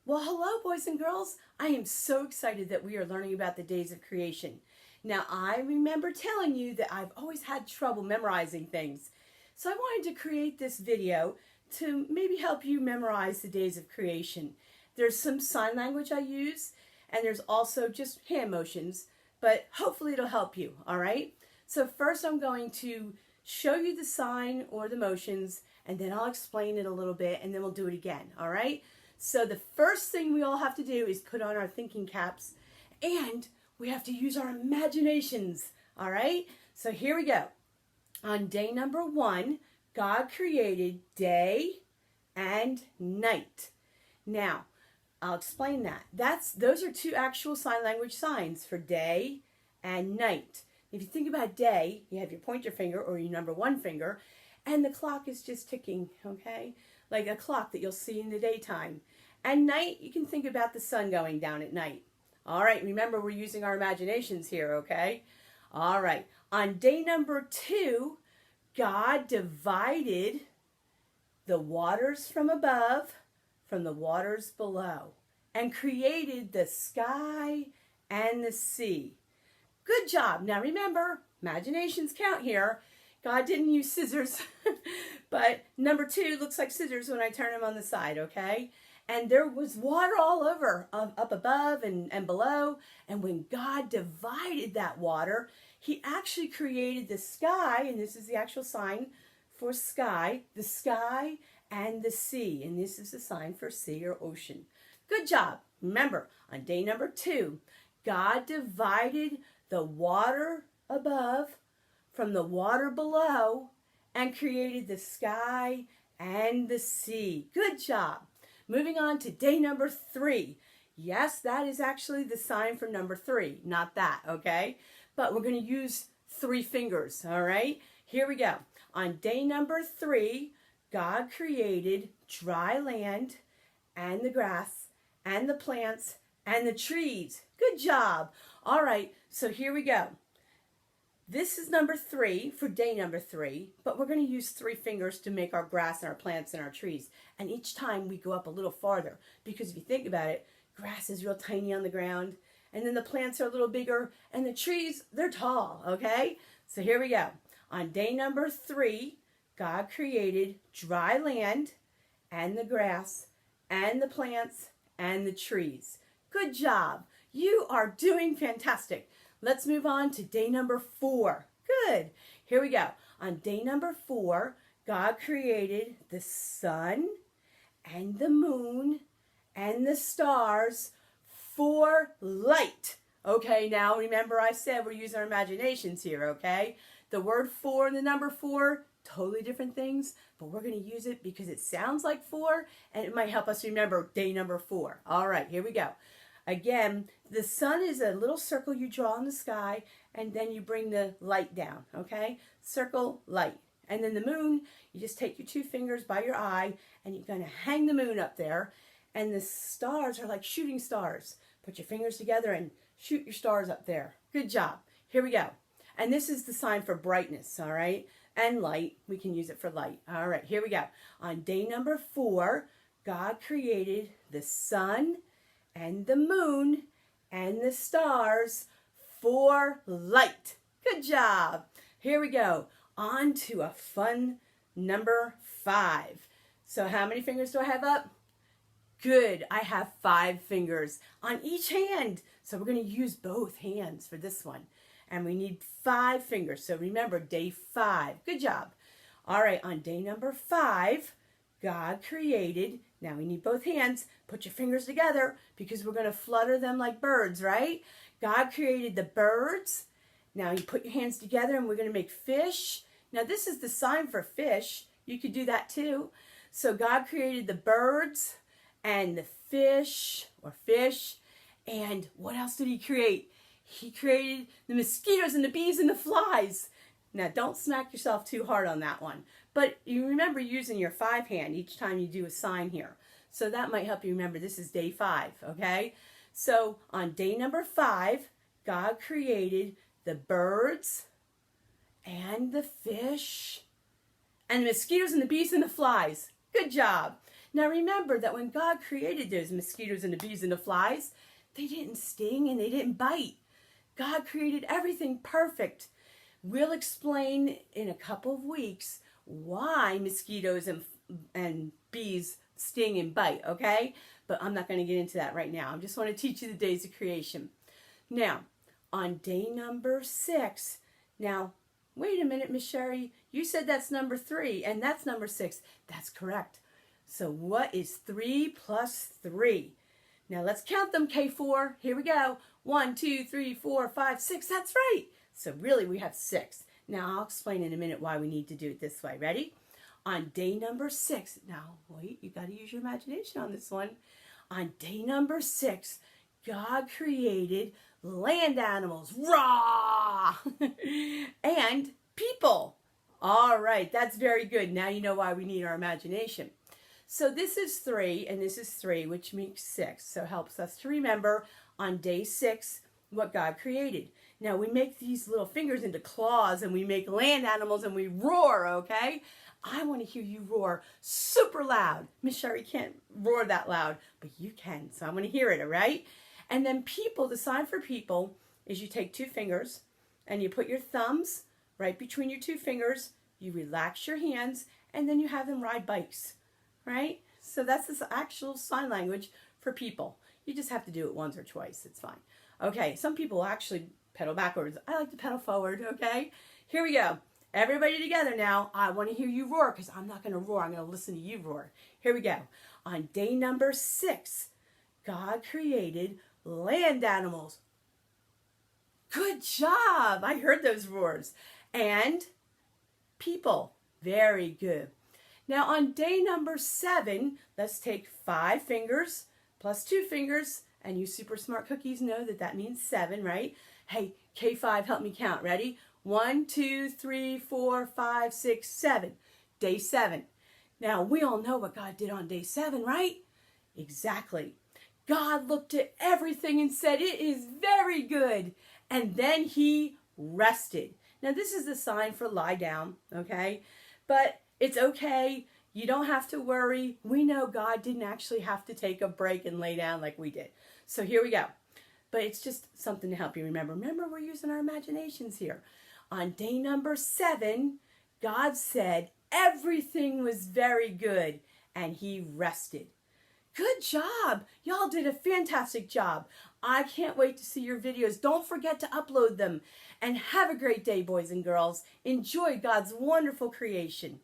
Well, hello, boys and girls. I am so excited that we are learning about the days of creation. Now, I remember telling you that I've always had trouble memorizing things. So I wanted to create this video to maybe help you memorize the days of creation. There's some sign language I use, and there's also just hand motions, but hopefully it'll help you, all right? So first I'm going to show you the sign or the motions, and then I'll explain it a little bit, and then we'll do it again, all right? So the first thing we all have to do is put on our thinking caps, and we have to use our imaginations, all right? So here we go. On day number 1, God created day and night. Now, I'll explain that. Those are two actual sign language signs for day and night. If you think about day, you have your pointer finger or your number 1 finger, and the clock is just ticking, okay? Like a clock that you'll see in the daytime. And night, you can think about the sun going down at night. All right, remember we're using our imaginations here, okay? All right, on day number 2, God divided the waters from above from the waters below and created the sky and the sea. Good job. Now remember, imaginations count here. God didn't use scissors, but number 2 looks like scissors when I turn them on the side, okay? And there was water all over, up above and below. And when God divided that water, he actually created the sky, and this is the actual sign for sky, the sky and the sea. And this is the sign for sea or ocean. Good job. Remember, on day number 2, God divided the water above from the water below and created the sky and the sea. Good job. Moving on to day number 3. Yes, that is actually the sign for number 3, not that, okay? But we're going to use 3 fingers, all right? Here we go. On day number 3, God created dry land and the grass and the plants and the trees. Good job. All right, so here we go. This is number 3 for day number 3, but we're going to use 3 fingers to make our grass and our plants and our trees. And each time we go up a little farther, because if you think about it, grass is real tiny on the ground, and then the plants are a little bigger, and the trees, they're tall, okay? So here we go. On day number 3, God created dry land and the grass and the plants and the trees. Good job. You are doing fantastic. Let's move on to day number 4. Good. Here we go. On day number 4, God created the sun and the moon and the stars for light. Okay, now remember I said we're using our imaginations here, okay? The word for and the number 4, totally different things, but we're going to use it because it sounds like 4, and it might help us remember day number 4. All right, here we go. Again, the sun is a little circle you draw in the sky, and then you bring the light down, okay? Circle, light. And then the moon, you just take your 2 fingers by your eye, and you're going to hang the moon up there. And the stars are like shooting stars. Put your fingers together and shoot your stars up there. Good job. Here we go. And this is the sign for brightness, all right? And light. We can use it for light. All right, here we go. On day number 4, God created the sun and the moon and the stars for light. Good job. Here we go. On to a fun number 5. So how many fingers do I have up? Good. I have 5 fingers on each hand. So we're going to use both hands for this one. And we need 5 fingers. So remember, day 5. Good job. All right, on day number 5, God created, now we need both hands, put your fingers together because we're going to flutter them like birds, right? God created the birds. Now you put your hands together and we're going to make fish. Now this is the sign for fish. You could do that too. So God created the birds and the fish, or fish, and what else did he create? He created the mosquitoes and the bees and the flies. Now, don't smack yourself too hard on that one. But you remember using your 5 hand each time you do a sign here. So that might help you remember this is day 5, okay? So on day number 5, God created the birds and the fish and the mosquitoes and the bees and the flies. Good job. Now remember that when God created those mosquitoes and the bees and the flies, they didn't sting and they didn't bite. God created everything perfect. We'll explain in a couple of weeks why mosquitoes and bees sting and bite, okay? But I'm not going to get into that right now. I just want to teach you the days of creation. Now, on day number 6, now, wait a minute, Miss Sherry, you said that's number 3 and that's number 6. That's correct. So what is 3 plus 3? Now let's count them, K4. Here we go. 1, 2, 3, 4, 5, 6. That's right. So really we have 6. Now I'll explain in a minute why we need to do it this way. Ready? On day number 6. Now wait, you got to use your imagination on this one. On day number 6, God created land animals. Rah! And people. All right, that's very good. Now you know why we need our imagination. So this is 3 and this is 3, which makes 6. So it helps us to remember on day 6 what God created. Now we make these little fingers into claws and we make land animals and we roar, okay? I want to hear you roar super loud. Miss Sherry can't roar that loud, but you can. So I want to hear it, all right? And then people, the sign for people is you take 2 fingers and you put your thumbs right between your 2 fingers. You relax your hands and then you have them ride bikes. Right? So that's the actual sign language for people. You just have to do it once or twice. It's fine. Okay, some people actually pedal backwards. I like to pedal forward, okay? Here we go. Everybody together now. I want to hear you roar because I'm not going to roar. I'm going to listen to you roar. Here we go. On day number 6, God created land animals. Good job. I heard those roars. And people. Very good. Now on day number 7, let's take 5 fingers plus 2 fingers, and you super smart cookies know that that means 7, right? Hey, K5, help me count. Ready? 1, 2, 3, 4, 5, 6, 7. Day 7. Now we all know what God did on day 7, right? Exactly. God looked at everything and said, it is very good. And then he rested. Now this is the sign for lie down, okay? But it's okay. You don't have to worry. We know God didn't actually have to take a break and lay down like we did. So here we go. But it's just something to help you remember. Remember, we're using our imaginations here. On day number 7, God said everything was very good and he rested. Good job. Y'all did a fantastic job. I can't wait to see your videos. Don't forget to upload them. And have a great day, boys and girls. Enjoy God's wonderful creation.